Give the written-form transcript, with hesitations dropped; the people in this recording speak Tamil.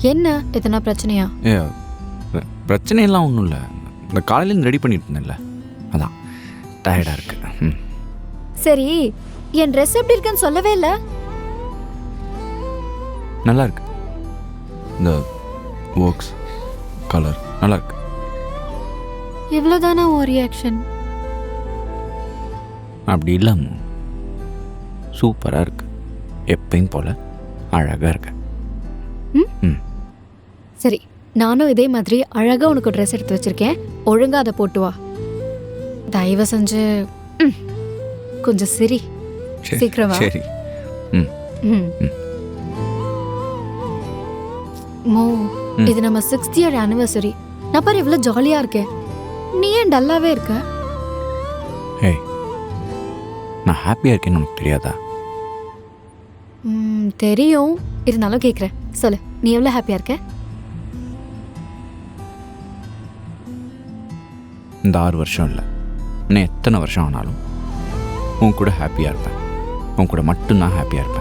என்ன எதனா பிரச்சனையா? ஏ பிரச்சனையெல்லாம் ஒன்றும் இல்லை. இந்த காலையிலேருந்து ரெடி பண்ணிட்டு இருந்தேன்ல, அதான் டயர்டாக இருக்கு. சரி, என் ட்ரெஸ் எப்படி இருக்குன்னு சொல்லவே இல்லை. நல்லா இருக்கு. இந்த ஒர்க்ஸ் கலர் நல்லா இருக்கு. இவ்வளோதானா ஒரு ரியாக்ஷன்? அப்படி இல்லாம சூப்பராக இருக்கு. எப்பயும் போல அழகாக இருக்கு. சரி, நானும் இதே மாதிரி அழகா உனக்கு ட்ரெஸ் எடுத்து வச்சிருக்கேன். ஒழுங்கா அதை போட்டு வா. தயவு செஞ்சு கொஞ்சம் சிரி. சீக்கிரமா. சரி. மோ, இது நம்ம 6th year anniversary. நான் பாரு இவ்வளவு ஜாலியா இருக்கேன். நீ ஏன் டல்லாவே இருக்க? ஏய், நான் ஹாப்பியாக இருக்கேன்னு உனக்கு தெரியாதா? தெரியும், இருந்தாலும் கேட்குறேன். சொல்லு, நீ எவ்வளோ ஹாப்பியா இருக்க? இந்த 6 வருஷம் இல்லை, இன்னும் எத்தனை வருஷம் ஆனாலும் உன் கூட ஹாப்பியாக இருப்பேன். உன் கூட மட்டும்தான் ஹாப்பியாக இருப்பேன்.